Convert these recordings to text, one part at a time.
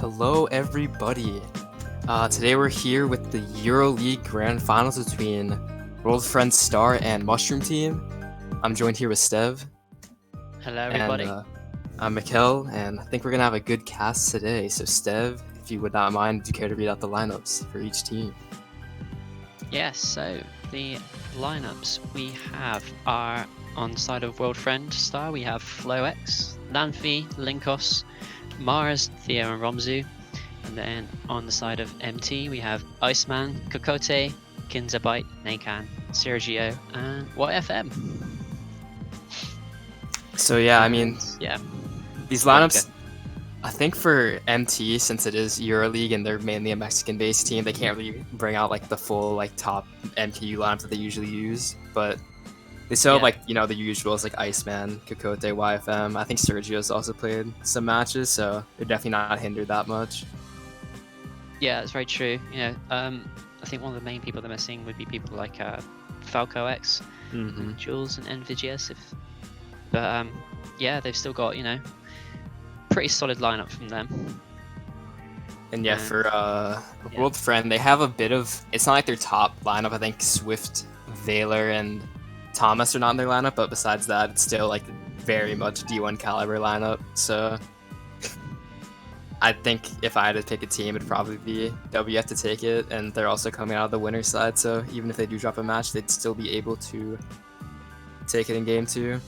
Hello, everybody. Today we're here with the EuroLeague Grand Finals between World Friends Star and Mushroom Team. I'm joined here with Stev. Hello, And everybody. I'm Mikkel, and I think we're going to have a good cast today. So, Stev, if you would not mind, do you care to read out the lineups for each team? Yes, so the lineups we have are on the side of World Friend Star, we have FlowX, Lanfi, Linkos, Mars, Theo, and Romzu. And then on the side of MT, we have Iceman, Kokote, Kinzabyte, Nakan, Sergio, and YFM. So, yeah, I mean, yeah, these lineups, I think for MT, since it is EuroLeague and they're mainly a Mexican-based team, they can't really bring out like the full like top MTU lineups that they usually use. But they still have like the usuals like Iceman, Kokote, YFM. I think Sergio's also played some matches, so they're definitely not hindered that much. Yeah, that's very true. I think one of the main people they're missing would be people like Falco X, and Jules, and NVGS. But yeah, they've still got pretty solid lineup from them. And yeah, for World Friend, they have a bit of. It's not like their top lineup. I think Swift, Valor, and Thomas are not in their lineup, but besides that, it's still like very much D1 caliber lineup. So I think if I had to pick a team, it'd probably be WF to take it, and they're also coming out of the winner's side. So even if they do drop a match, they'd still be able to take it in game 2.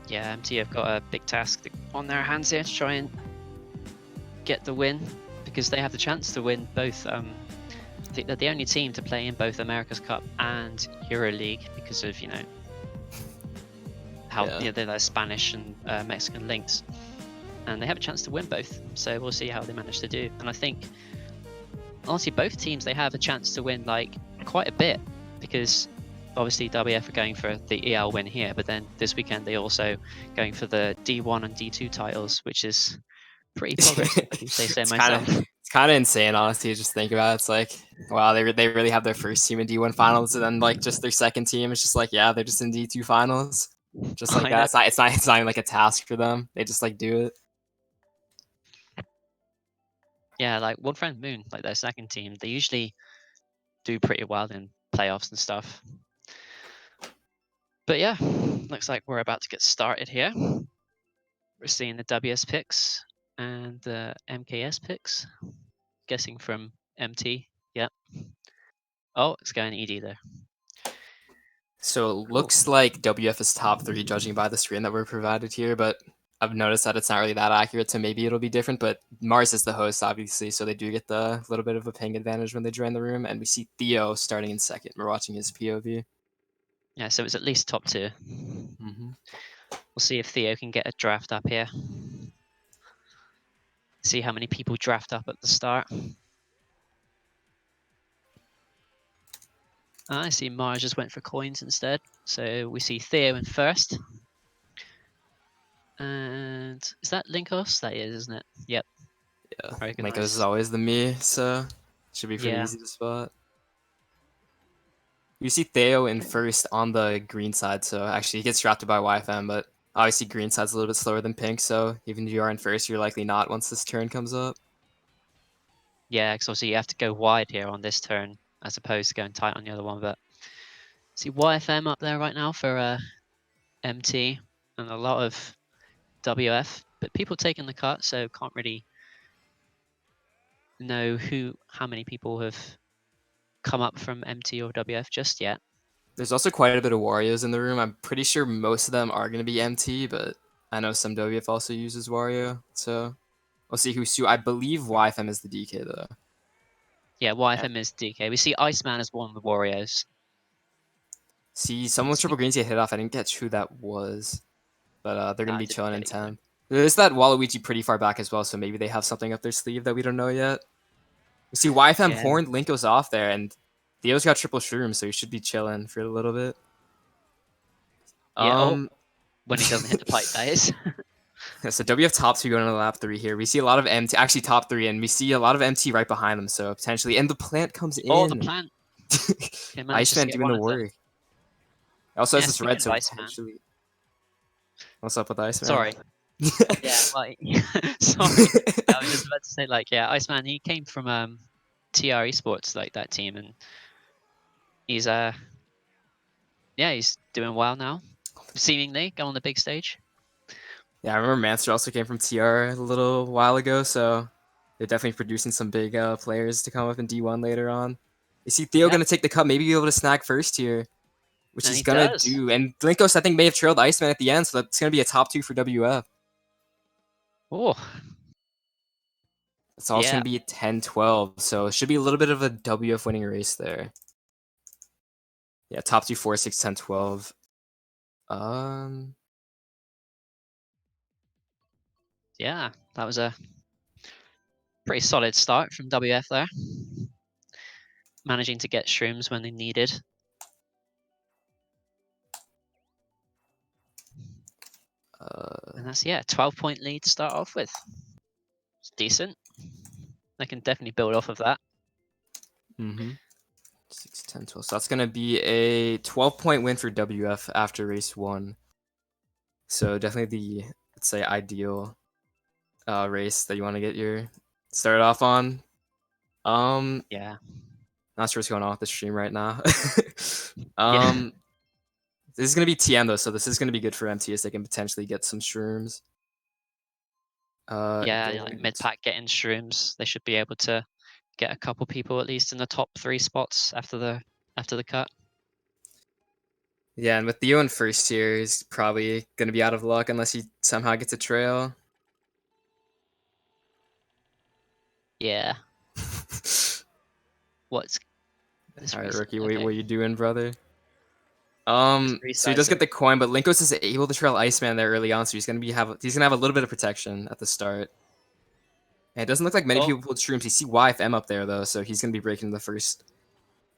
Yeah, MT have got a big task on their hands here to try and get the win, because they have the chance to win both. I think they're the only team to play in both America's Cup and EuroLeague because of how they're Spanish and Mexican links, and they have a chance to win both. So we'll see how they manage to do. And I think honestly, both teams, they have a chance to win like quite a bit, because obviously WF are going for the EL win here, but then this weekend they also going for the D1 and D2 titles, which is pretty progress, if you say so myself. It's kind of insane, honestly, to just think about it. It's like, wow, they really have their first team in D1 finals, and then like just their second team is just like, yeah, they're just in D2 finals, just like that. It's not even like a task for them. They just like do it. Yeah, like World Friend Moon, like their second team, they usually do pretty well in playoffs and stuff. But yeah, looks like we're about to get started here. We're seeing the WS picks and the MKS picks. Guessing from MT. Yep. Oh, it's going ED there. So it looks like WF is top 3, judging by the screen that we're provided here, but I've noticed that it's not really that accurate, so maybe it'll be different. But Mars is the host, obviously, so they do get the little bit of a ping advantage when they join the room. And we see Theo starting in second. We're watching his POV. Yeah, so it's at least top 2. We'll see if Theo can get a draft up here. See how many people draft up at the start. I see Mars just went for coins instead. So we see Theo in first. And is that Linkos? That is, isn't it? Yep. Yeah, Linkos is always the me, so should be pretty Yeah. easy to spot. You see Theo in first on the green side, so actually he gets drafted by YFM, but obviously green side's a little bit slower than pink, so even if you are in first, you're likely not once this turn comes up. Yeah, because obviously you have to go wide here on this turn as opposed to going tight on the other one. But see YFM up there right now for MT and a lot of WF, but people taking the cut, so can't really know how many people have come up from MT or WF just yet. There's also quite a bit of Warriors in the room. I'm pretty sure most of them are going to be MT, but I know some WF also uses Wario, so we'll see who's who. I believe YFM is the DK, though. Yeah, YFM is DK. We see Iceman as one of the Warriors. See, someone with triple greens get hit off. I didn't catch who that was, but they're going to be chilling in 10. There's that Waluigi pretty far back as well, so maybe they have something up their sleeve that we don't know yet. We see YFM horned Linkos off there, and Theo's got triple shroom, so he should be chilling for a little bit. Yeah, when he doesn't hit the pipe, that is. So WF top 2 going to lap 3 here. We see a lot of MT, actually top 3, and we see a lot of MT right behind them, so potentially. And the plant comes in. Oh, the plant. Iceman doing the work. Also has this red, so Iceman. potentially. What's up with Iceman? Sorry. Yeah, like, sorry. I was just about to say, like, yeah, Iceman, he came from TR Esports, like that team, and he's yeah, he's doing well now, seemingly go on the big stage. Yeah, I remember Manster also came from TR a little while ago, so they're definitely producing some big players to come up in D1 later on. You see Theo Yeah, gonna take the cut, maybe be able to snag first here, which and he's he gonna does. do. And Blinkos, I think, may have trailed Iceman at the end, so that's gonna be a top 2 for WF. Oh, It's also yeah, gonna be 10-12, so it should be a little bit of a WF winning race there. Yeah, top 2, 4, 6, 10, 12. yeah, that was a pretty solid start from WF there, managing to get shrooms when they needed. And that's, yeah, 12-point lead to start off with. It's decent. They can definitely build off of that. 6, 10, 12. So that's gonna be a 12-point win for WF after race 1. So definitely the, let's say, ideal race that you want to get your started off on. Yeah, Not sure what's going on with the stream right now. yeah, This is gonna be TM though, so this is gonna be good for MT as they can potentially get some shrooms. yeah, like Going mid-pack getting shrooms. They should be able to get a couple people at least in the top 3 spots after the cut. yeah, and with Theo in first here, he's probably gonna be out of luck unless he somehow gets a trail. Yeah. What's this All right, reason? rookie, Okay. what you doing, brother? So he does Resize get it. the coin, but Linkos is able to trail Iceman there early on, so he's gonna have a little bit of protection at the start. And it doesn't look like many Oh, people pulled shrooms. You see YFM up there though, so he's gonna be breaking the first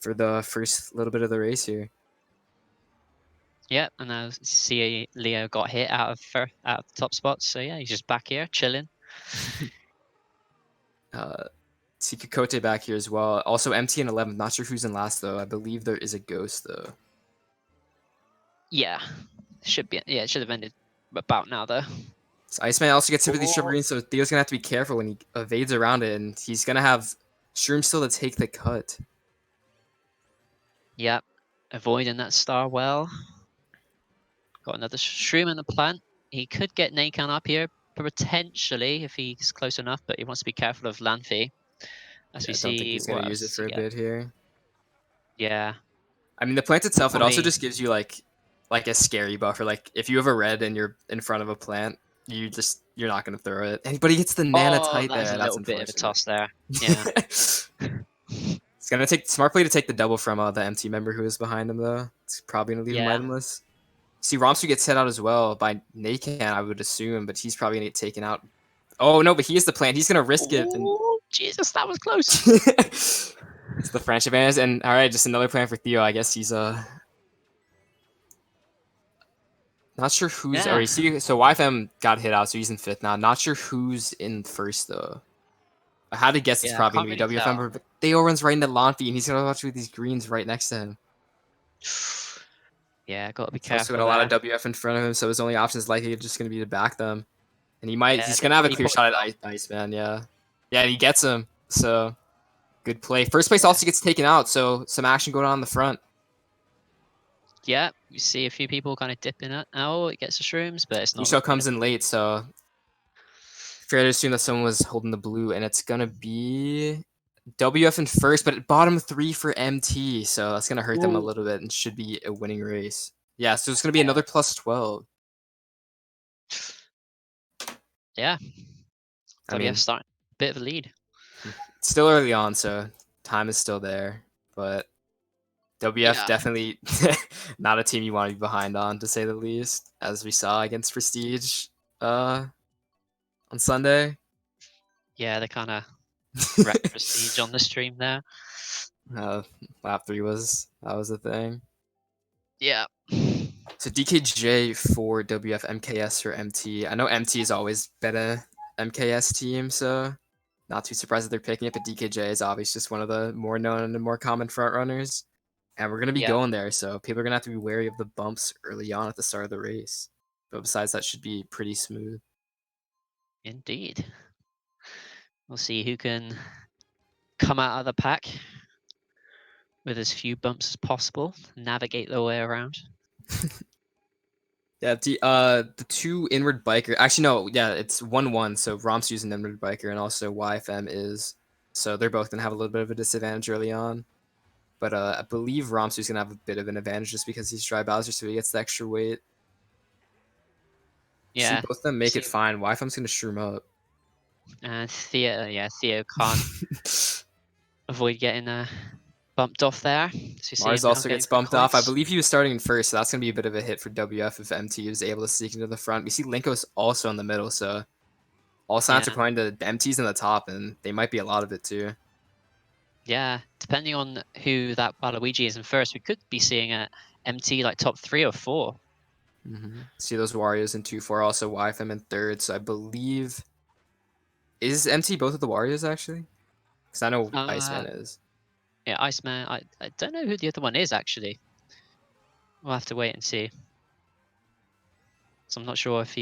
for the first little bit of the race here. yeah, and now see Leo got hit out of the top spots. So yeah, he's just back here chilling. See Kokote back here as well. Also MT in 11th. Not sure who's in last though. I believe there is a ghost though. Yeah, should be. Yeah, it should have ended about now though. So Iceman also gets hit with these triple Oh. greens, so Theo's gonna have to be careful when he evades around it, and he's gonna have Shroom still to take the cut. Yep, avoiding that star well. Got another shroom in the plant. He could get Nakan up here potentially if he's close enough, but he wants to be careful of Lanfi. As Yeah, we I don't think see, he's gonna what use it else? for a Yeah, bit here. yeah, I mean, the plant itself, it also probably. just gives you like a scary buffer. Like if you have a red and you're in front of a plant, you're not gonna throw it. Anybody hits the nana Oh, tight that is there. a That's little bit of a unfortunate. toss there. Yeah. It's gonna take smart play to take the double from the MT member who is behind him though. It's probably gonna leave him Yeah. itemless. See, Romsu gets hit out as well by Nakan, I would assume, but he's probably gonna get taken out. Oh no, but he is the plant. He's gonna risk it and Oh, Jesus, that was close. it's the friendship advantage. And all right, just another plan for Theo. I guess he's not sure who's. Or Yeah. you see, so YFM got hit out, so he's in 5th now. Not sure who's in first though. I had to guess it's Yeah, I probably can't gonna be really tell. WFM, but Theo runs right into Lonfi, and he's gonna watch with these greens right next to him. Yeah, got to be He's also got careful a lot of there. WF in front of him, so his only option is likely just gonna be to back them. And Yeah, he's they gonna have a probably clear put him shot off. at Iceman, yeah. Yeah, and he gets him, so good play. First place Yeah. also gets taken out, so some action going on in the front. Yeah, you see a few people kind of dipping it. Oh, it gets the shrooms, but it's not Michelle looking comes good. in late, so fair to assume that someone was holding the blue, and it's gonna be WF in first, but bottom 3 for MT, so that's gonna hurt them a Ooh. little bit and should be a winning race. Yeah, so it's gonna be another plus 12. Yeah, I WF mean, starting a bit of a lead. it's still early on, so time is still there, but WF Yeah. definitely not a team you want to be behind on, to say the least, as we saw against Prestige on Sunday. Yeah, they kind of wrecked Prestige on the stream there. Lap 3 that was the thing. Yeah. So DKJ for WF, MKS for MT. I know MT has always been a MKS team, so not too surprised that they're picking it, but DKJ is obviously just one of the more known and more common front runners. And we're going to be Yeah. going there, so people are going to have to be wary of the bumps early on at the start of the race. But besides that, should be pretty smooth. Indeed. We'll see who can come out of the pack with as few bumps as possible, navigate their way around. Yeah, the two inward biker. Actually, no. Yeah, it's 1-1. So Romsu's an inward biker, and also YFM is. So they're both gonna have a little bit of a disadvantage early on. But I believe Romsu's gonna have a bit of an advantage just because he's Dry Bowser, so he gets the extra weight. See, Yeah. both of them make it fine. YFM's gonna shroom up. Theo can't avoid getting bumped off there. So you see Mars him now also going gets for bumped off. I clicks. believe he was starting in first, so that's going to be a bit of a hit for WF if MT is able to sneak into the front. We see Linko's also in the middle, so all signs are Yeah. pointing to MT's in the top, and they might be a lot of it too. Yeah, depending on who that Waluigi is in first, we could be seeing a MT like top 3 or 4. See those Warriors in 2-4, also YFM in third, so I believe... Is MT both of the Warriors, actually? Because I know Iceman is. Yeah, Iceman. I don't know who the other one is, actually. We'll have to wait and see. So I'm not sure if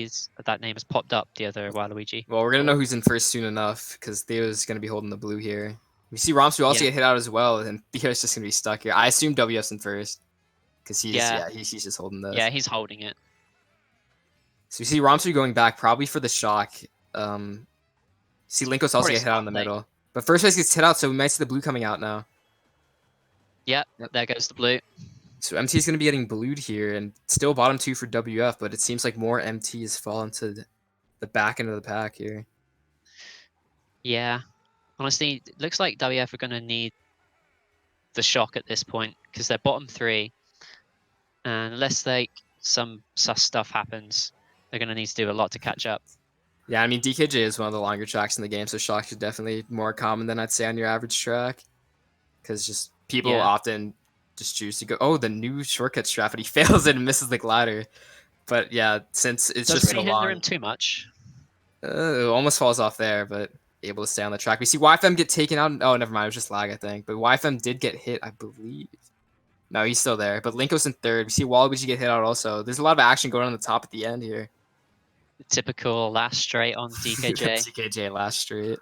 that name has popped up, the other Waluigi. Well, we're going to know who's in first soon enough, because Theo's going to be holding the blue here. We see Romsu also get hit out as well, and Theo's just going to be stuck here. I assume WF's in first, because he's just holding this. Yeah, he's holding it. So you see Romsu going back, probably for the shock. See Linko's also get hit out in the middle. But first place gets hit out, so we might see the blue coming out now. Yep. There goes the blue. So MT is going to be getting blued here, and still bottom 2 for WF, but it seems like more MTs fall into the back end of the pack here. Yeah. Honestly, it looks like WF are going to need the shock at this point, because they're bottom 3. And unless some sus stuff happens, they're going to need to do a lot to catch up. Yeah, I mean, DKJ is one of the longer tracks in the game, so shocks are definitely more common than I'd say on your average track. Because just people often just choose to go, oh, the new shortcut strat, but he fails it and misses the glider. But yeah, since it's just so long. Doesn't hinder him too much. It almost falls off there, but able to stay on the track. We see YFM get taken out. Oh, never mind. It was just lag, I think. But YFM did get hit, I believe. No, he's still there. But Linko's in third. We see Waluigi get hit out also. There's a lot of action going on the top at the end here. Typical last straight on DKJ. DKJ last straight.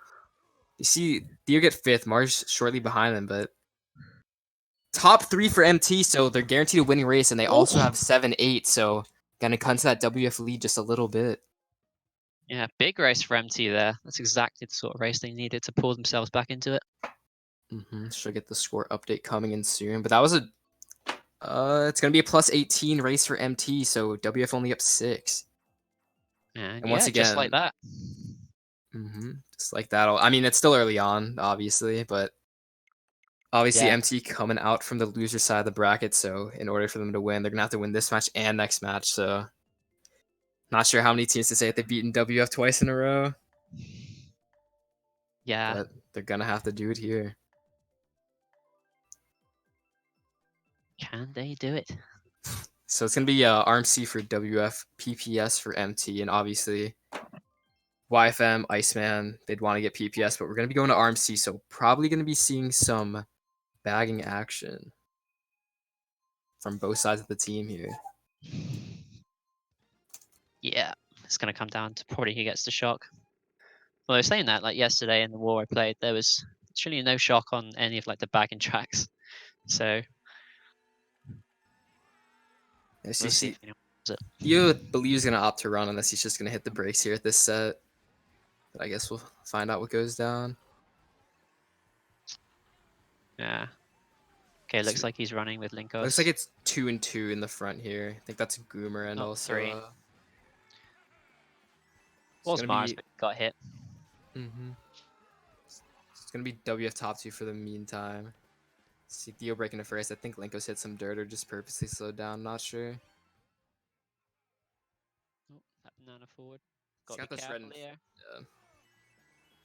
You see Theo get fifth, Mars shortly behind him, but top 3 for MT, so they're guaranteed a winning race, and they also have 7-8, so gonna cut into that WF lead just a little bit. Yeah, big race for MT there. That's exactly the sort of race they needed to pull themselves back into it. Should get the score update coming in soon, but that was a it's gonna be a plus 18 race for MT, so WF only up 6. And once again, just like that. Just like that. I mean, it's still early on, obviously, but obviously MT coming out from the loser side of the bracket, so in order for them to win, they're gonna have to win this match and next match. So not sure how many teams to say that they've beaten WF twice in a row. Yeah. But they're gonna have to do it here. Can they do it? So it's gonna be RMC for WF, PPS for MT, and obviously YFM, Iceman, they'd want to get PPS, but we're gonna be going to RMC, so probably gonna be seeing some bagging action from both sides of the team here. Yeah, it's gonna come down to probably who gets the shock. Well, I was saying that like yesterday in the war I played, there was literally no shock on any of like the bagging tracks. So we'll see. Theo believes gonna opt to run unless he's just gonna hit the brakes here at this set. But I guess we'll find out what goes down. Yeah. Okay, looks like he's running with Linkos. Looks like it's 2 and 2 in the front here. I think that's Goomer and also 3. Was Mars, but got hit. It's gonna be WF top 2 for the meantime. See Theo breaking it first. I think Linkos hit some dirt or just purposely slowed down. Not sure. Oh, that banana forward. Got this red.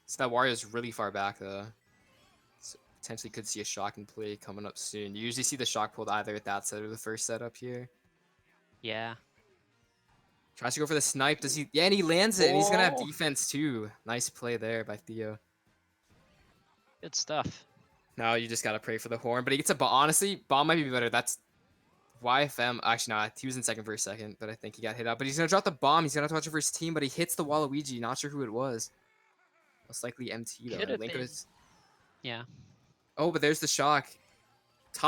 So that Wario's really far back though. So potentially could see a shock in play coming up soon. You usually see the shock pulled either at that set or the first set up here. Yeah. Tries to go for the snipe. Does he? Yeah, and he lands it. And he's gonna have defense too. Nice play there by Theo. Good stuff. Now you just gotta pray for the horn. But he gets a bomb. Honestly, bomb might be better. That's YFM, actually, no, he was in second for a second, but I think he got hit out. But he's going to drop the bomb. He's going to have to watch it for his team, but he hits the Waluigi. Not sure who it was. Most likely MT, though. Could And have Link been. was... Yeah. Oh, but there's the shock.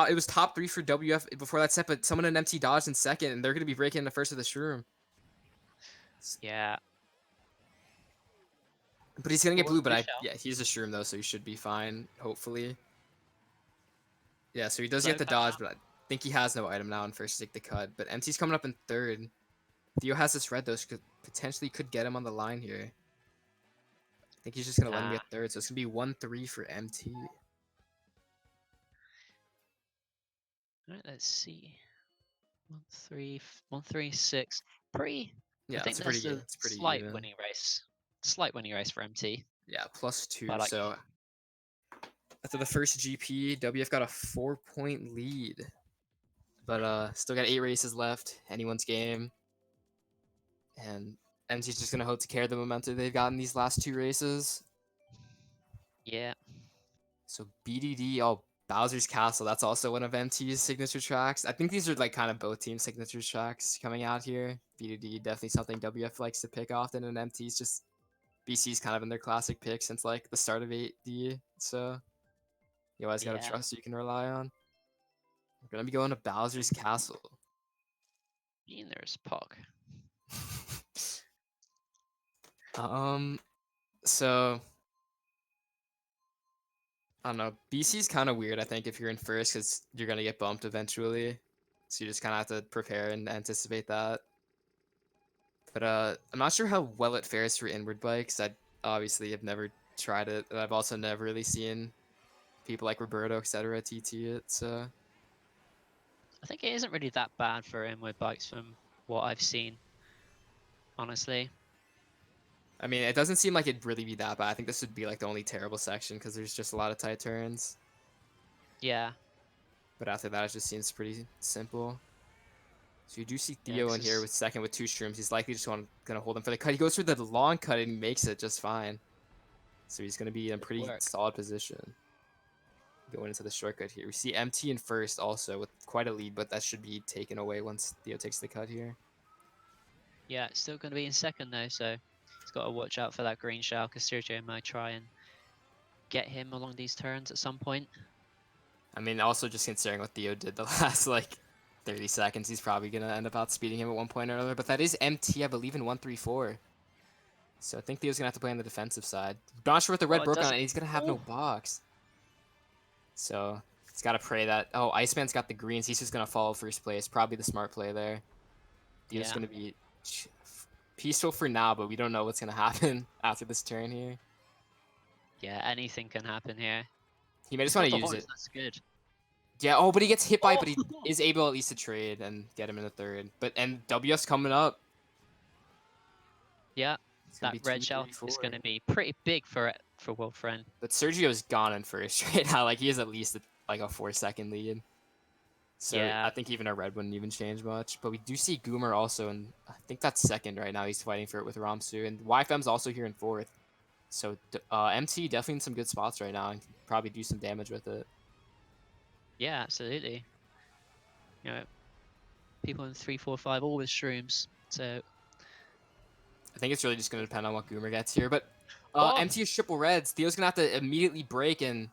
It was top 3 for WF before that set, but someone in MT dodged in second, and they're going to be breaking in the first of the shroom. Yeah. But he's going to get blue, but Shell. yeah, he's a shroom, though, so he should be fine, hopefully. Yeah, so he does Low get the dodge, but I think he has no item now in first to take the cut. But MT's coming up in third. Theo has this red, though, so potentially could get him on the line here. I think he's just going to let him get third, so it's going to be 1-3 for MT. Alright, let's see. 1-3-6. Pretty. Yeah, I think it's pretty, that's a pretty slight even. winning race. Slight winning race for MT. Yeah, +2. Like, so after the first GP, WF got a 4-point lead. But still got 8 races left. Anyone's game. And MT's just going to hope to carry the momentum they've gotten these last 2 races. yeah. So BDD, oh, Bowser's Castle, that's also one of MT's signature tracks. I think these are like kind of both team signature tracks coming out here. BDD, definitely something WF likes to pick often, and MT's just, BC's kind of in their classic pick since like the start of 8D. So you always got to trust you can rely on. We're going to be going to Bowser's Castle. Being there's Puck. So I don't know. BC's kind of weird, I think, if you're in first, because you're going to get bumped eventually. So you just kind of have to prepare and anticipate that. But I'm not sure how well it fares for inward bikes. I obviously have never tried it, and I've also never really seen people like Roberto, etc. TT it, so... I think it isn't really that bad for inward bikes from what I've seen, honestly. I mean, it doesn't seem like it'd really be that bad. I think this would be like the only terrible section, because there's just a lot of tight turns. Yeah. But after that, it just seems pretty simple. So you do see Theo in here with second with 2 shrooms. He's likely just going to hold him for the cut. He goes for the long cut and he makes it just fine. So he's going to be in a pretty solid position. Going into the shortcut here. We see MT in first also with quite a lead, but that should be taken away once Theo takes the cut here. Yeah, it's still going to be in second though, so he's got to watch out for that green shell because Sergio might try and get him along these turns at some point. I mean, also just considering what Theo did the last like 30 seconds, he's probably going to end up outspeeding him at one point or another. But that is MT, I believe, in 1-3-4. So I think Theo's going to have to play on the defensive side. Not sure what the red broke on, and he's going to have no box. So he's got to pray that... Oh, Iceman's got the greens. He's just going to follow first place. Probably the smart play there. Theo's going to be peaceful for now, but we don't know what's going to happen after this turn here. Yeah, anything can happen here. He may just want to use it. That's good. Yeah, oh, but he gets hit by it, but he is able at least to trade and get him in the third. And WF's coming up. Yeah, that red shell is going to be pretty big for World Friend. But Sergio's gone in first right now. Like, he has at least like a 4-second lead. So yeah. I think even a red wouldn't even change much. But we do see Goomer also, and I think that's second right now. He's fighting for it with Ramsu. And YFM's also here in fourth. So MT definitely in some good spots right now and can probably do some damage with it. Yeah, absolutely. You know, people in 3, 4, 5 all with shrooms. So I think it's really just going to depend on what Goomer gets here. But MT is triple reds. Theo's going to have to immediately break, and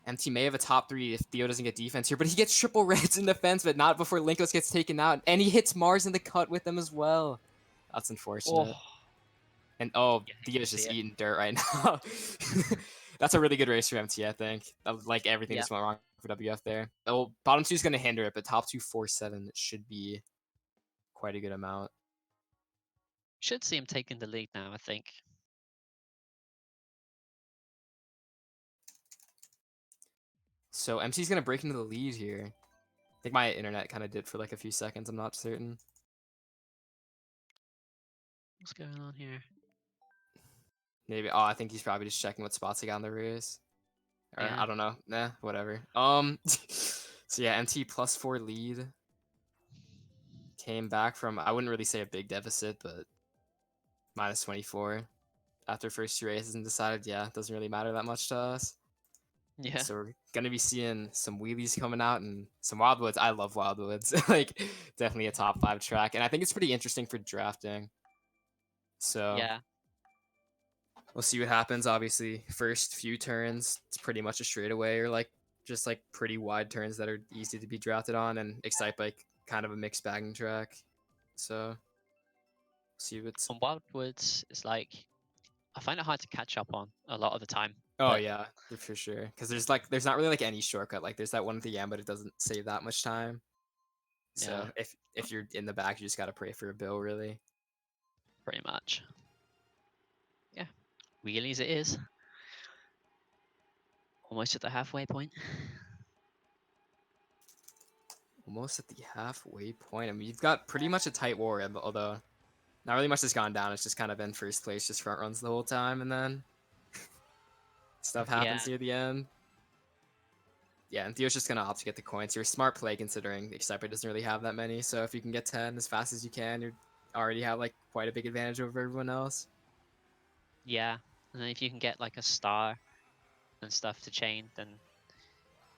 MT may have a top 3 if Theo doesn't get defense here. But he gets triple reds in defense, but not before Linkos gets taken out. And he hits Mars in the cut with them as well. That's unfortunate. And Theo's just eating dirt right now. That's a really good race for MT, I think. Like, everything just went wrong for WF there. Oh, bottom 2 is going to hinder it, but top 2, 4-7 should be quite a good amount. Should see him taking the lead now, I think. So MT's going to break into the lead here. I think my internet kind of did for like a few seconds. I'm not certain. What's going on here? Maybe. Oh, I think he's probably just checking what spots he got in the race. Or, I don't know. Nah, whatever. So yeah, MT +4 lead. Came back from, I wouldn't really say a big deficit, but -24 after first 2 races and decided, yeah, it doesn't really matter that much to us. Yeah. So we're gonna be seeing some wheelies coming out and some wildwoods. I love wildwoods. Like definitely a top 5 track, and I think it's pretty interesting for drafting. So Yeah. we'll see what happens. Obviously, first few turns, it's pretty much a straightaway or like just like pretty wide turns that are easy to be drafted on, and Excite Bike kind of a mixed bagging track. So see what's. On Wildwoods, it's like I find it hard to catch up on a lot of the time. Oh But yeah, for sure. Because there's not really like any shortcut. Like there's that one at the end, but it doesn't save that much time. yeah, So if you're in the back, you just gotta pray for a bill, really. pretty much. Yeah, wheelies it is. Almost at the halfway point. Almost at the halfway point. I mean, you've got pretty much a tight war, although not really much has gone down. It's just kind of been first place, just front runs the whole time, and then stuff happens Yeah, near the end. Yeah, and Theo's just gonna opt to get the coins. You're a smart play considering the Exciter doesn't really have that many. So if you can get 10 as fast as you can, you already have like quite a big advantage over everyone else. yeah. And then if you can get like a star and stuff to chain, then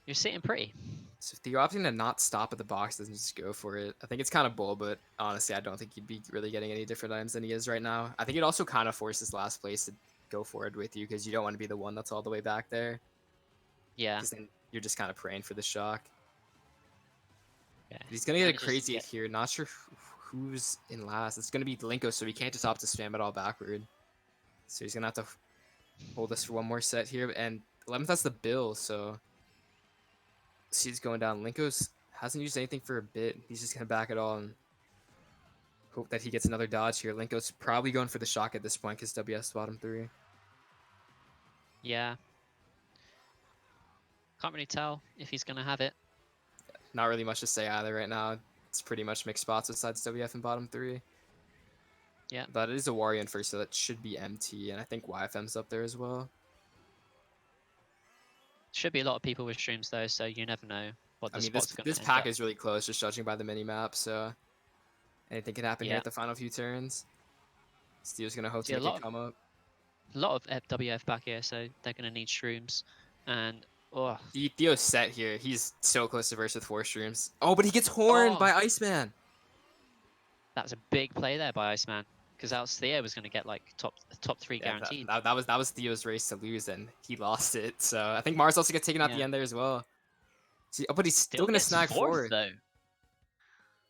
you're sitting pretty. So if you're opting to not stop at the box, doesn't just go for it. I think it's kind of bull, but honestly, I don't think he'd be really getting any different items than he is right now. I think it also kind of forces last place to go for it with you because you don't want to be the one that's all the way back there. Yeah. Because then you're just kind of praying for the shock. Yeah. He's gonna get a Manages to crazy get- here. Not sure who's in last. It's gonna be Linko, so he can't just opt to spam it all backward. So he's gonna have to hold us for one more set here. And 11th has the bill, so he's going down. Linko's hasn't used anything for a bit. He's just gonna back it all and hope that he gets another dodge here. Linko's probably going for the shock at this point because WS bottom 3. Yeah. Can't really tell if he's gonna have it. Not really much to say either right now. It's pretty much mixed spots besides WF in bottom 3. Yeah. But it is a Wario in first, so that should be MT, and I think YFM's up there as well. Should be a lot of people with streams though, so you never know what the I mean, spot's gonna this end pack up. is really close, just judging by the mini map. So anything can happen here Yeah. at the final few turns. Steel's gonna hope See, to make it come up. a lot of WF back here, so they're gonna need shrooms. And oh, Theo's set here. He's so close to verse with 4 streams. Oh, but he gets horned by Iceman. that was a big play there by Iceman, because else Theo was gonna get like top 3 Yeah, guaranteed. that was Theo's race to lose, and he lost it. So I think Mars also got taken out the Yeah. end there as well. See, oh, but he's still gonna gets snag fourth 4. though.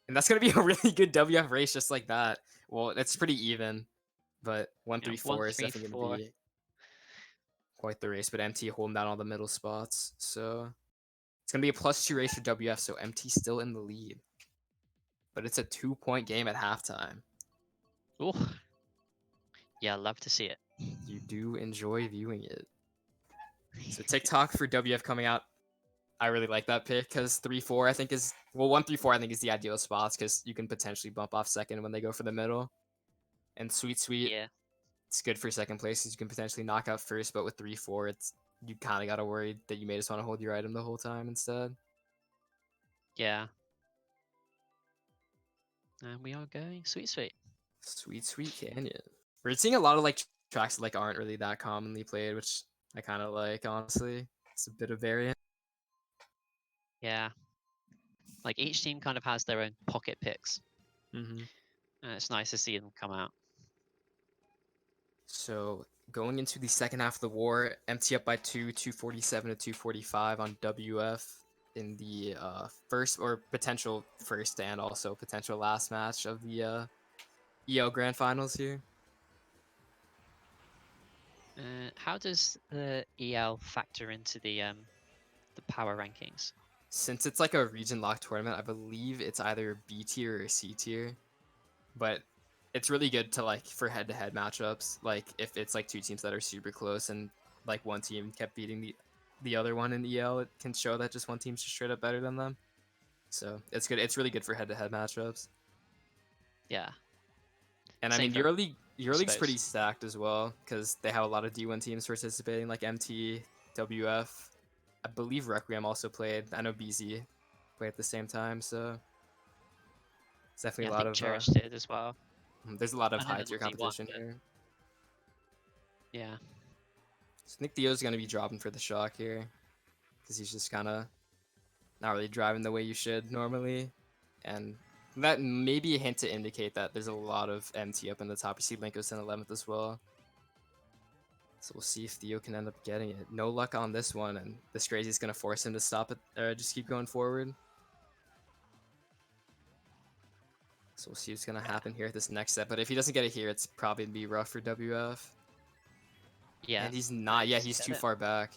And that's gonna be a really good WF race just like that. Well, it's pretty even, but 1, 3, 4 is definitely gonna be quite the race. But MT holding down all the middle spots, so it's gonna be a +2 race for WF. So MT still in the lead, but it's a 2-point game at halftime. Oh, yeah, love to see it. You do enjoy viewing it. So TikTok for WF coming out. I really like that pick because 3, 4 I think is 1, 3, 4 I think is the ideal spots because you can potentially bump off second when they go for the middle. And Sweet Yeah, it's good for second place because you can potentially knock out first, but with 3, 4 it's you kind of gotta worry that you may just want to hold your item the whole time instead. yeah. And we are going Sweet. Sweet Canyon. We're seeing a lot of like tracks that like aren't really that commonly played, which I kind of like honestly. It's a bit of variant. Yeah. Like each team kind of has their own pocket picks. Mm-hmm. And it's nice to see them come out. So going into the second half of the war, MT up by 247 to 245 on WF in the first or potential first and also potential last match of the EO Grand Finals here. How does the EL factor into the power rankings? Since it's like a region locked tournament, I believe it's either B tier or C tier. But it's really good to like for head-to-head matchups. Like if it's like 2 teams that are super close and like one team kept beating the other one in EL, it can show that just one team's just straight up better than them. So it's good. It's really good for head-to-head matchups. Yeah. And Same I mean, for EuroLeague's pretty stacked as well because they have a lot of D1 teams participating, like MT, WF. I believe Requiem also played. I know BZ played at the same time, so it's definitely Yeah, a I lot think of. Cherish did as well. There's a lot of I know high they're tier not D1, competition but here. yeah. So I think Theo's gonna be dropping for the shock here. because he's just kind of not really driving the way you should normally. And that may be a hint to indicate that there's a lot of MT up in the top. You see Linko's in 11th as well. So we'll see if Theo can end up getting it. No luck on this one, and this crazy is going to force him to stop it, just keep going forward. So we'll see what's going to happen here at this next set. But if he doesn't get it here, it's probably going to be rough for WF. Yeah. And he's not. Yeah, he's too far back.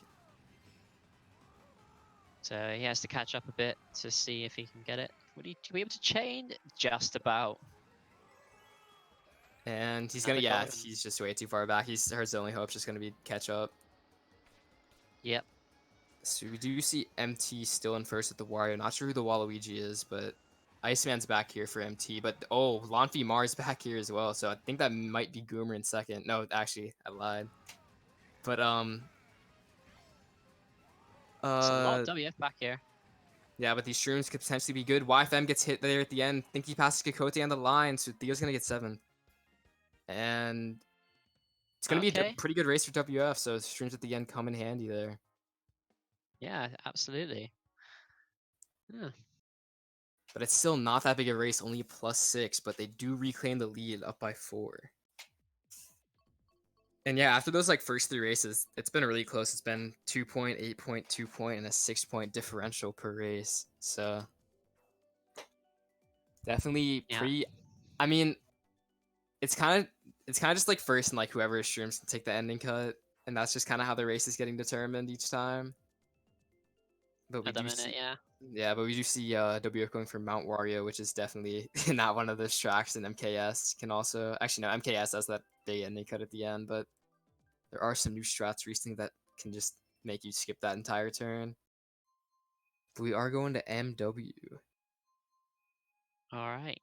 So he has to catch up a bit to see if he can get it. Would he be able to chain? Just about. And he's going to, yeah, he's just way too far back. His only hope's just going to be catch up. Yep. So we do see MT still in first with the Wario. Not sure who the Waluigi is, but Iceman's back here for MT. But, oh, Lonfi Mars back here as well. So I think that might be Goomer in second. No, actually, I lied. But, It's a lot of WF back here. Yeah, but these shrooms could potentially be good. YFM gets hit there at the end. Think he passes Kikote on the line, so Theo's going to get 7th. And it's going to be a pretty good race for WF, so shrooms at the end come in handy there. Yeah, absolutely. Yeah. But it's still not that big a race, only a +6, but they do reclaim the lead up by 4. And yeah, after those like first 3 races, it's been really close. It's been 2 point, 8 point, 2 point, and a 6 point differential per race. So definitely pretty. I mean, it's kind of just like first and like whoever streams can take the ending cut, and that's just kind of how the race is getting determined each time. But we do see, yeah, but we do see WF going for Mount Wario, which is definitely not one of those tracks, and MKS can also actually no, MKS has that big ending cut at the end, but there are some new strats recently that can just make you skip that entire turn. But we are going to MW. All right.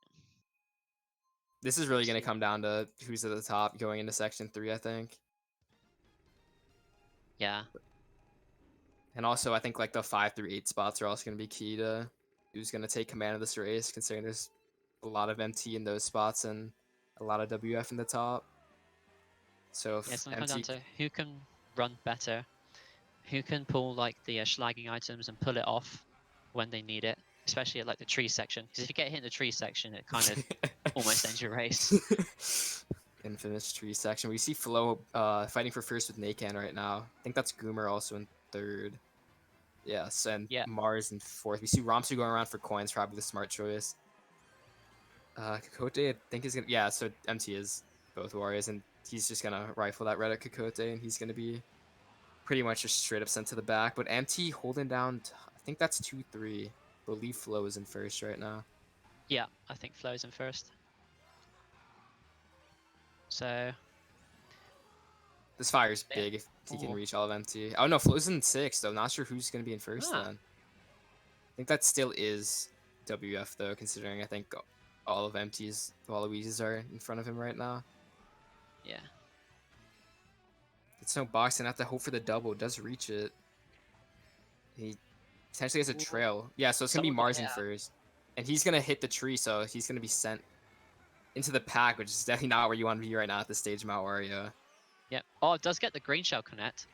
This is really going to come down to who's at the top going into Section 3, I think. Yeah. And also, I think like the 5 through 8 spots are also going to be key to who's going to take command of this race, considering there's a lot of MT in those spots and a lot of WF in the top. So if it's going to come down to who can run better, who can pull like the schlagging items and pull it off when they need it, especially at like the tree section. Because if you get hit in the tree section, it kind of almost ends your race. Infamous tree section. We see Flo fighting for first with Nakan right now. I think that's Goomer also in third. Yes, and Mars in fourth. We see Ramsu going around for coins, probably the smart choice. Kikote, I think is gonna, yeah. So MT is both Warriors, and he's just gonna rifle that red at Kikote, and he's gonna be pretty much just straight up sent to the back. But MT holding down, I think that's 2-3. I believe Flo is in first right now. Yeah, I think Flo's in first. So this fire's big if he can reach all of MT. Oh no, Flo's in sixth, though. Not sure who's gonna be in first then. I think that still is WF though, considering I think all of MT's Waluigi's are in front of him right now. Yeah. It's no boxing. Have to hope for the double. Does reach it. He potentially has a trail. Yeah, so it's gonna be Mars in first, and he's gonna hit the tree, so he's gonna be sent into the pack, which is definitely not where you want to be right now at this stage of Mount Wario. Yep. Oh, it does get the green shell connect.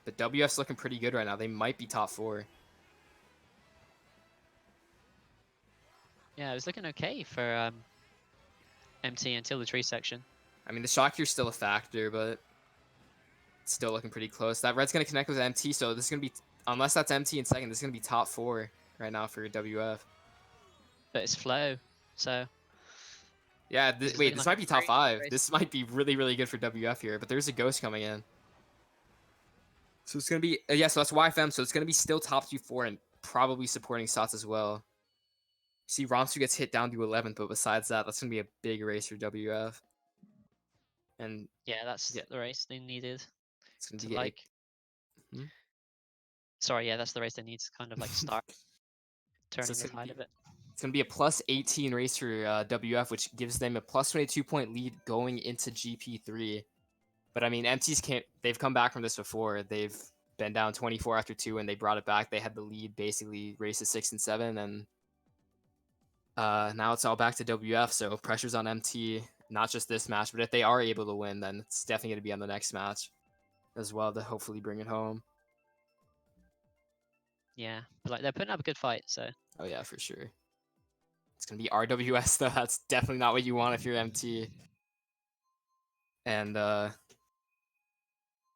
But WF's looking pretty good right now. They might be top 4. Yeah, it was looking okay for MT until the tree section. I mean, the shock here's still a factor, but it's still looking pretty close. That red's going to connect with MT, so this is going to be, unless that's MT in second, this is going to be top 4 right now for WF. But it's Flo, so... Yeah, this might be top 5. This might be really, really good for WF here, but there's a ghost coming in. So it's going to be, yeah, so that's YFM, so it's going to be still top 2-4 and probably supporting Sots as well. See, Ramsu gets hit down to 11th, but besides that, that's going to be a big race for WF. And yeah, that's the race they needed. It's going to be like... Sorry, yeah, that's the race they need to kind of like start turning the tide of it. It's going to be a +18 race for WF, which gives them a +22 point lead going into GP3. But I mean, they've come back from this before. They've been down 24 after 2, and they brought it back. They had the lead basically races 6 and 7, and now it's all back to WF. So pressure's on MT, not just this match, but if they are able to win, then it's definitely going to be on the next match as well to hopefully bring it home. Yeah, but like they're putting up a good fight, so. Oh yeah, for sure. It's gonna be RWS though. That's definitely not what you want if you're MT. And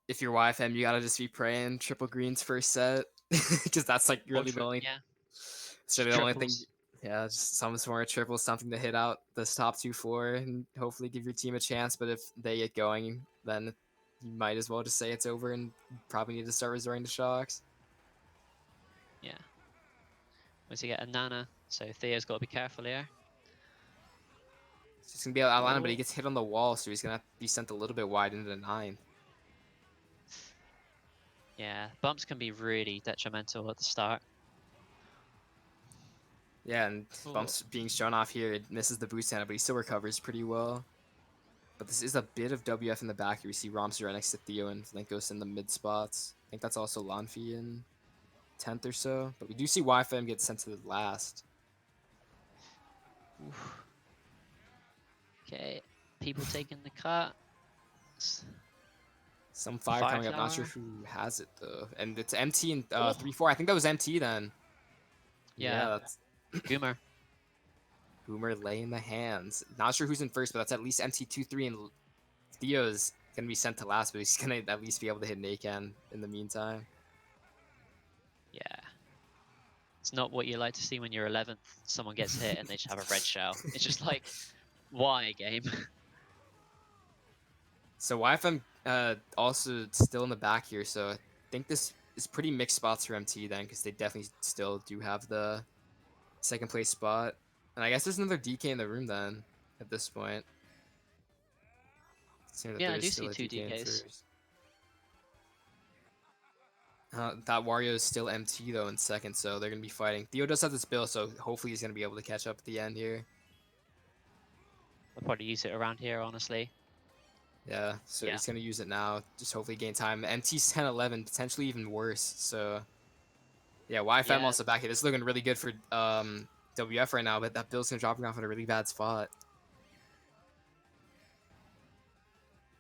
if you're YFM, you gotta just be praying triple greens first set, because that's like really the only. Yeah. So the only thing, Triples. yeah, just some sort of triple, something to hit out this top 2-4 and hopefully give your team a chance. But if they get going, then you might as well just say it's over and probably need to start resorting to shocks. Yeah. Once you get a Nana, so Theo's got to be careful here. He's gonna be out of line, but he gets hit on the wall, so he's gonna have to be sent a little bit wide into the 9. Yeah, bumps can be really detrimental at the start. Yeah, and bumps being shown off here, it misses the boost hand, but he still recovers pretty well. But this is a bit of WF in the back here. We see Romsey right next to Theo and Flinkos in the mid spots. I think that's also Lanfi in 10th or so. But we do see YFM get sent to the last. Oof. Okay, people taking the cut. Some fire coming up. Not sure flower. who has it though. And it's MT in 3-4. I think that was MT then. Yeah, that's Goomer. Boomer laying the hands. Not sure who's in first, but that's at least MT 2-3, and Theo's gonna be sent to last, but he's gonna at least be able to hit Nakan in the meantime. Yeah. It's not what you like to see when you're 11th. Someone gets hit and they just have a red shell. It's just like, why, game? So YFM also still in the back here, so I think this is pretty mixed spots for MT then, because they definitely still do have the second place spot. And I guess there's another DK in the room then, at this point. Yeah, I do see 2 DKs. That Wario is still MT though in second, so they're going to be fighting. Theo does have this bill, so hopefully he's going to be able to catch up at the end here. I'll probably use it around here, honestly. Yeah, so he's going to use it now, just hopefully gain time. MT's 10-11, potentially even worse, so... Yeah, YFM also back here. This is looking really good for WF right now, but that bill's going to drop him off at a really bad spot.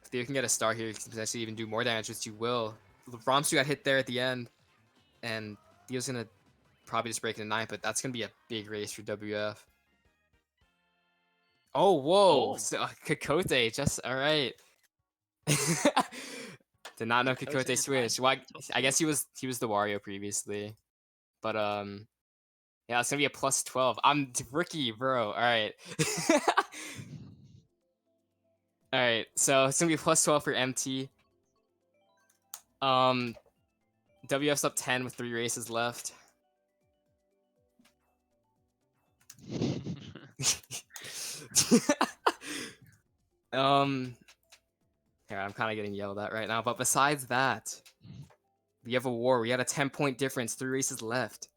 If Theo can get a star here, he can potentially even do more damage, which he will. Romsu got hit there at the end, and Theo's going to probably just break into 9, but that's going to be a big race for WF. Oh, whoa! Oh. So, Kokote, just, alright. Did not know Kokote switched. Well, I guess he was the Wario previously. But, yeah, it's going to be a plus 12. I'm rookie, bro. Alright. Alright, so it's going to be a plus 12 for MT. WF's up 10 with 3 races left. Here, I'm kind of getting yelled at right now, but besides that, we have a war. We had a 10-point difference, 3 races left.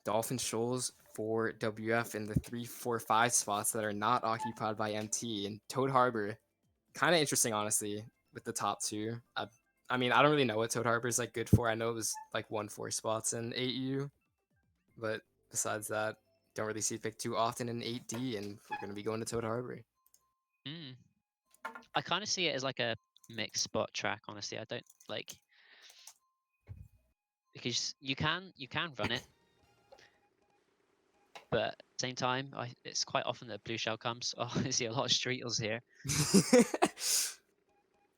Dolphin Shoals for WF in the 3, 4, 5 spots that are not occupied by MT, and Toad Harbor. Kind of interesting, honestly, with the top 2. I mean, I don't really know what Toad Harbor is like good for. I know it was like 1-4 spots in 8U, but besides that, don't really see it picked too often in 8D, and we're going to be going to Toad Harbor. I kind of see it as like a mixed spot track, honestly. I don't like, because you can run it, but at the same time, it's quite often that blue shell comes. Oh, I see a lot of streetles here.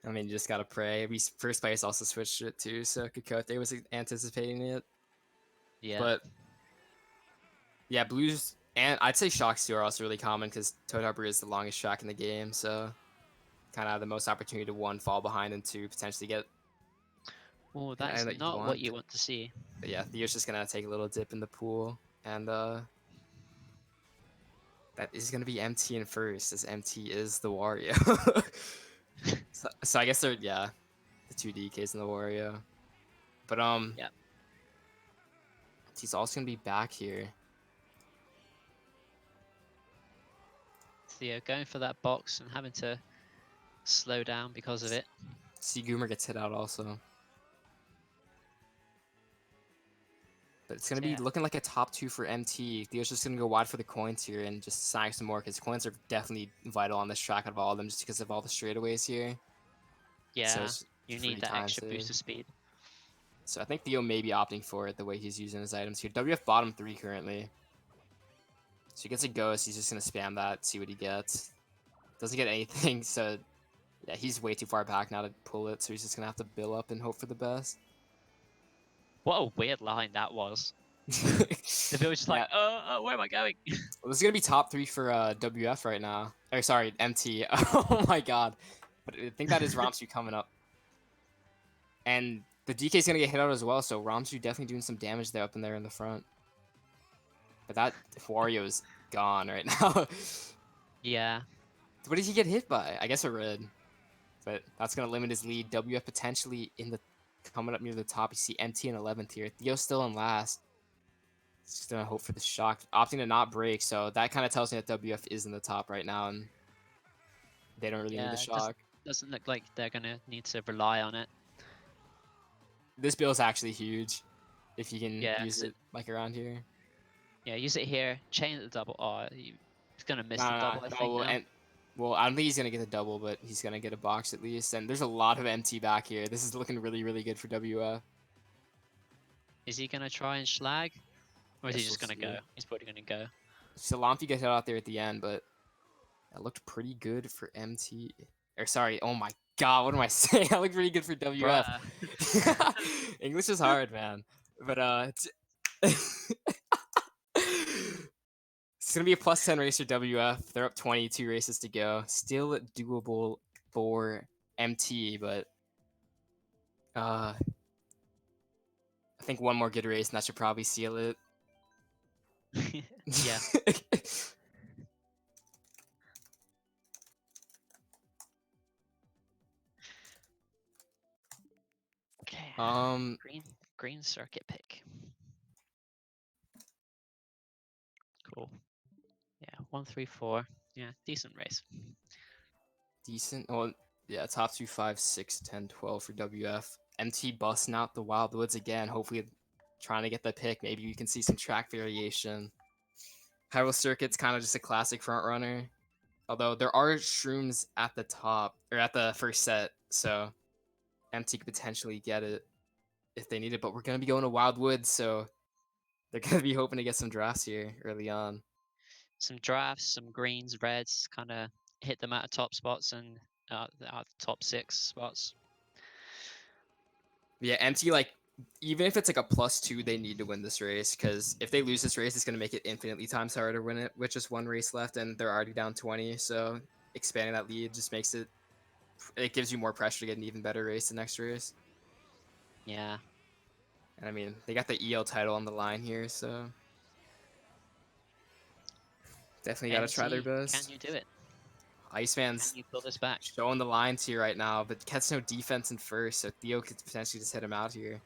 I mean, you just gotta pray. We first place also switched it too, so Kokote was anticipating it. Yeah. But yeah, blues and I'd say shocks too are also really common because Toad Harbor is the longest track in the game, so kind of have the most opportunity to 1, fall behind, and 2, potentially get. Well, that's not what you want to see. But yeah, Theo's just gonna take a little dip in the pool, and that is gonna be MT in first, as MT is the Wario. so I guess they're the 2 DKs in the Wario, but yeah, he's also gonna be back here. Theo going for that box and having to slow down because of it. See, Goomer gets hit out also. But it's going to be looking like a top 2 for MT. Theo's just going to go wide for the coins here and just snag some more, because coins are definitely vital on this track out of all of them, just because of all the straightaways here. Yeah, so you need that extra boost of speed. So I think Theo may be opting for it the way he's using his items here. WF bottom 3 currently. So he gets a ghost, he's just going to spam that, see what he gets. Doesn't get anything, so yeah, he's way too far back now to pull it, so he's just going to have to build up and hope for the best. What a weird line that was. The build was just like, where am I going? Well, this is going to be top 3 for WF right now. Or sorry, MT. Oh my god. But I think that is Ramsu coming up. And the DK is going to get hit out as well, so Ramsu definitely doing some damage there up in there in the front. But that Wario is gone right now. Yeah. What did he get hit by? I guess a red. But that's going to limit his lead. WF potentially in the coming up near the top. You see MT in 11th here. Theo still in last. Just going to hope for the shock. Opting to not break, so that kind of tells me that WF is in the top right now, and they don't really need the shock. Doesn't look like they're going to need to rely on it. This build is actually huge if you can use it like around here. Yeah, use it here. Chain at the double. Oh, he's going to miss the double, I think. Now. Well, I don't think he's going to get the double, but he's going to get a box at least. And there's a lot of MT back here. This is looking really, really good for WF. Is he going to try and schlag? Or is he just going to go? He's probably going to go. Salamfi gets hit out there at the end, but that looked pretty good for MT. Or sorry, oh my god, what am I saying? That looked pretty good for WF. English is hard, man. But it's going to be a plus 10 race for WF. They're up 22 races to go. Still doable for MT, but I think one more good race and that should probably seal it. Yeah. Okay. Green circuit pick. Cool. Yeah, 1, 3, 4. Yeah, decent race. Decent. Well, yeah, top 2, 5, 6, 10, 12 for WF. MT busting out the Wild Woods again. Hopefully trying to get the pick. Maybe we can see some track variation. Hyrule Circuit's kind of just a classic front runner. Although there are shrooms at the top, or at the first set, so MT could potentially get it if they need it. But we're going to be going to Wild Woods, so they're going to be hoping to get some drafts here early on. Some drafts, some greens, reds, kind of hit them out of top spots and out of top 6 spots. Yeah, MT, like, even if it's like a +2, they need to win this race, because if they lose this race, it's going to make it infinitely times harder to win it with just one race left, and they're already down 20, so expanding that lead just makes it gives you more pressure to get an even better race the next race. Yeah. And I mean, they got the EL title on the line here, so definitely got to try their best. Can you do it? Iceman's can you pull this back? Showing the lines here right now, but gets no defense in first, so Theo could potentially just hit him out here.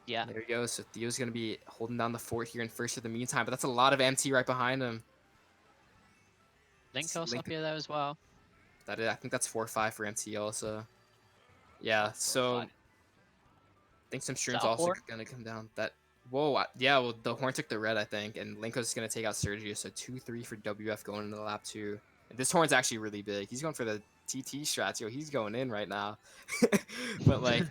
Yeah. There he goes. So Theo's going to be holding down the fort here in first for the meantime, but that's a lot of MT right behind him. Linkos up here though as well. I think that's 4-5 for MT also. Yeah, so I think some shrooms also going to come down. Whoa, yeah, well, the horn took the red, I think, and Linko's is going to take out Sergio, so 2-3 for WF going into the lap 2. And this horn's actually really big. He's going for the TT strats. Yo, he's going in right now. But, like,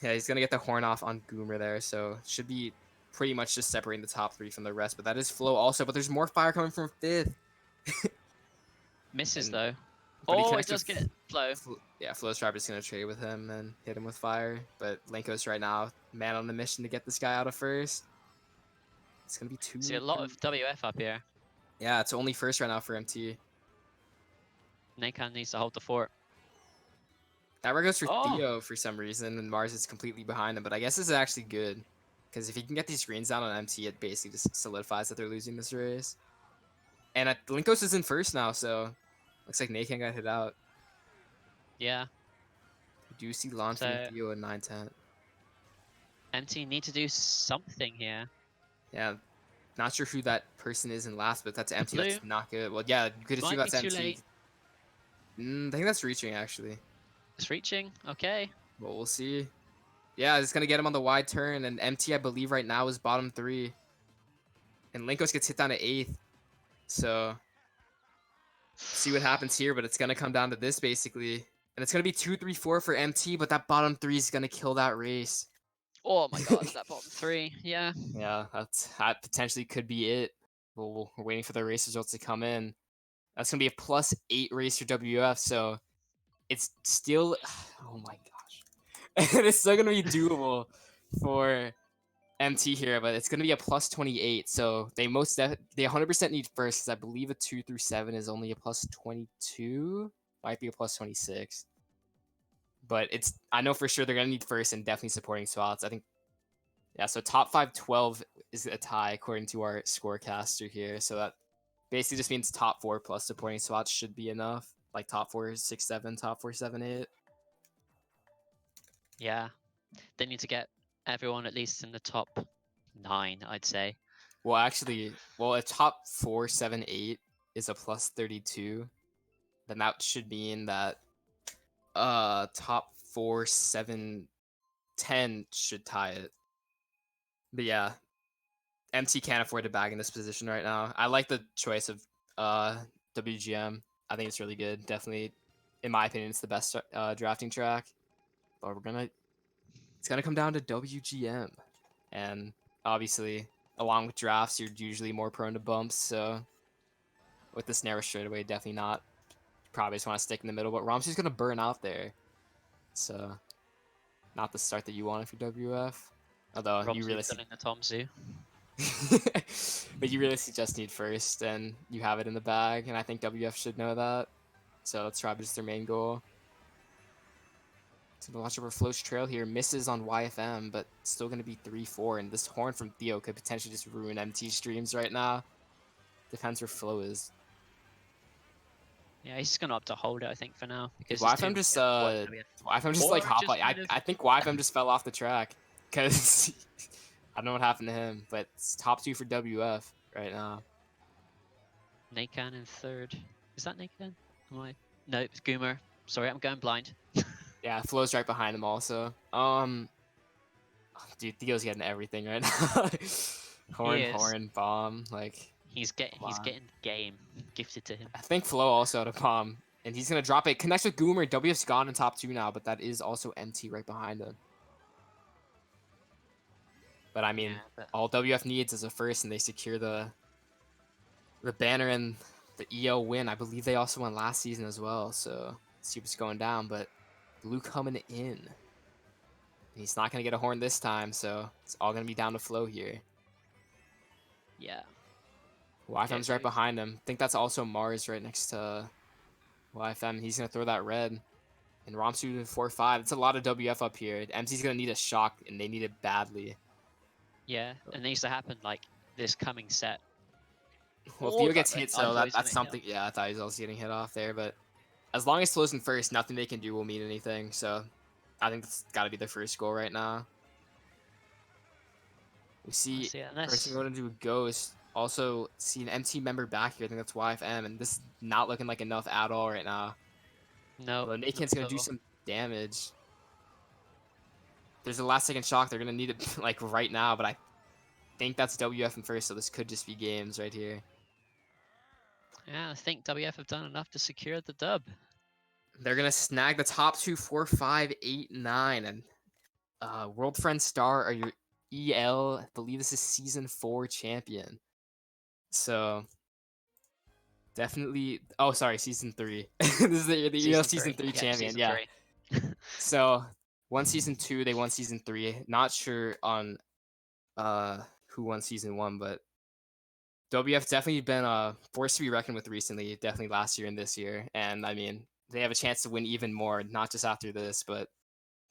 yeah, he's going to get the horn off on Goomer there, so should be pretty much just separating the top 3 from the rest. But that is Flo also, but there's more fire coming from 5th. Misses, though. Oh, it does get Flo. Yeah, Flo's probably just going to trade with him and hit him with fire. But Linkos right now, man on the mission to get this guy out of first. It's going to be 2. See a lot of WF up here. Yeah, it's only first right now for MT. Nakan needs to hold the fort. That goes for Theo for some reason, and Mars is completely behind him. But I guess this is actually good. Because if he can get these greens down on MT, it basically just solidifies that they're losing this race. And Linkos is in first now, so looks like Nakan got hit out. Yeah. We do see Launch and Theo in 9-10. MT need to do something here. Yeah. Not sure who that person is in last, but that's MT. That's not good. Well, yeah, you could assume that's MT. I think that's reaching, actually. It's reaching? Okay. Well, we'll see. Yeah, it's going to get him on the wide turn, and MT, I believe, right now is bottom 3. And Linkos gets hit down to 8th. So, see what happens here, but it's going to come down to this, basically. And it's gonna be 2, 3, 4 for MT, but that bottom 3 is gonna kill that race. Oh my god, that bottom 3, yeah. Yeah, that potentially could be it. Well, we're waiting for the race results to come in. That's gonna be a +8 race for WF, so it's still, oh my gosh, it's still gonna be doable for MT here, but it's gonna be a +28. So they they 100% need first, because I believe a 2 through 7 is only a +22, might be a +26. But I know for sure they're gonna need first and definitely supporting spots. I think, yeah. So top 5, 12 is a tie according to our scorecaster here. So that basically just means top 4 plus supporting spots should be enough. Like top 4, 6, 7, top 4, 7, 8. Yeah, they need to get everyone at least in the top 9, I'd say. Well, actually, a top 4, 7, 8 is a +32. Then that should mean that top 4, 7, 10 should tie it. But yeah, MT can't afford to bag in this position right now. I like the choice of WGM. I think it's really good. Definitely, in my opinion, it's the best drafting track. But it's gonna come down to WGM, and obviously, along with drafts, you're usually more prone to bumps. So with this narrow straightaway, definitely not. You probably just want to stick in the middle. But Ramsey's gonna burn out there, so not the start that you wanted for WF. Although you really in the Tom Zoo. but you really just need first, and you have it in the bag, and I think WF should know that. So that's probably just their main goal. So the watch over Flo's trail here misses on YFM, but still going to be 3-4, and this horn from Theo could potentially just ruin MT streams right now. Depends where Flo is. Yeah, he's just gonna opt to hold it, I think, for now. Because YFM just like hop. I think YFM just fell off the track because I don't know what happened to him, but it's top 2 for WF right now. Nakan in 3rd. Is that Nakan? No, it's Goomer. Sorry, I'm going blind. Yeah, Flo's right behind him also. Dude, Theo's getting everything right now. horn, bomb, like he's getting game gifted to him. I think Flo also had a bomb, and he's gonna drop it. Connects with Goomer. WF's gone in top 2 now, but that is also MT right behind him. But I mean, all WF needs is a first, and they secure the banner and the EO win. I believe they also won last season as well. So let's see what's going down. But Blue coming in. He's not gonna get a horn this time, so it's all gonna be down to Flo here. Yeah. YFM's right behind him. I think that's also Mars right next to YFM. He's gonna throw that red. And Ramsu 4-5. It's a lot of WF up here. MC's gonna need a shock, and they need it badly. Yeah, and it needs to happen like this coming set. Well, if Theo gets hit, so that's something. Yeah, I thought he was also getting hit off there, but as long as Flo's in first, nothing they can do will mean anything. So I think that's got to be their first goal right now. We see person going into a ghost. Also see an MT member back here. I think that's YFM, and this is not looking like enough at all right now. No. But Naken's gonna do some damage. There's a last second shock. They're gonna need it like right now, but I think that's WF in first, so this could just be games right here. Yeah, I think WF have done enough to secure the dub. They're gonna snag the top 2, 4, 5, 8, 9, and World Friend Star are your EL. I believe this is season 4 champion. So definitely. Oh, sorry, season 3. This is the EL season 3 champion. Yeah. So won season 2. They won season 3. Not sure on who won season 1, but WF definitely been a force to be reckoned with recently. Definitely last year and this year, and I mean they have a chance to win even more. Not just after this, but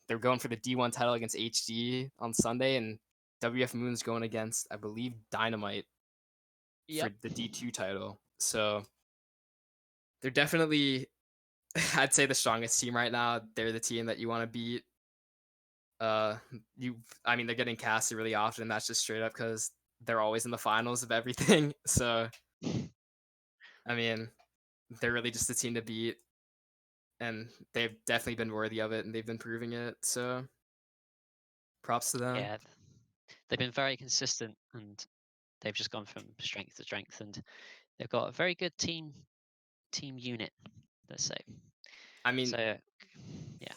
they're going for the D1 title against HD on Sunday, and WF Moon's going against, I believe, Dynamite for the D2 title. So they're definitely, I'd say, the strongest team right now. They're the team that you want to beat. I mean, they're getting casted really often. That's just straight up because they're always in the finals of everything. So, I mean, they're really just the team to beat, and they've definitely been worthy of it, and they've been proving it. So, props to them. Yeah, they've been very consistent, and they've just gone from strength to strength, and they've got a very good team unit, let's say. I mean, So yeah,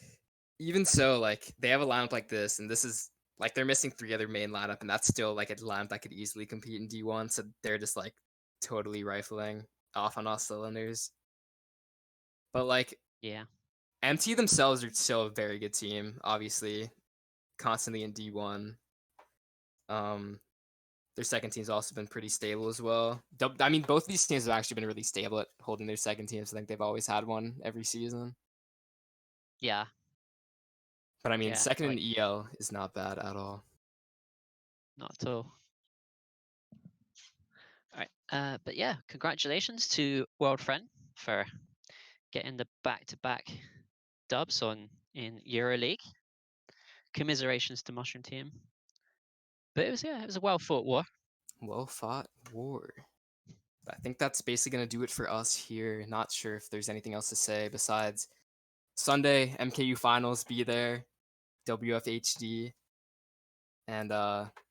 even so, like they have a lineup like this, and this is like they're missing 3 other main lineup, and that's still like a lineup that could easily compete in D1. So they're just like totally rifling off on all cylinders. But like yeah, MT themselves are still a very good team, obviously, constantly in D1. Um, their second team's also been pretty stable as well. I mean, both of these teams have actually been really stable at holding their second teams. I think they've always had one every season. yeah, But I mean, yeah. second in Like EL is not bad at all. not at all. All right. But yeah, congratulations to World Friend for getting the back-to-back dubs on in EuroLeague. Commiserations to Mushroom Team. But it was a well fought war. Well fought war. But I think that's basically going to do it for us here. Not sure if there's anything else to say besides Sunday, MKU finals, be there, WFHD, and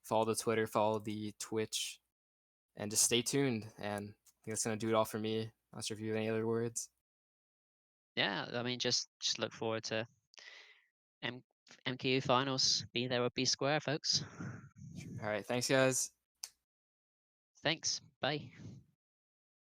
follow the Twitter, follow the Twitch, and just stay tuned. And I think that's going to do it all for me. Not sure if you have any other words. Yeah, I mean, just look forward to MKU finals. Be there or be square, folks. All right. Thanks, guys. Thanks. Bye.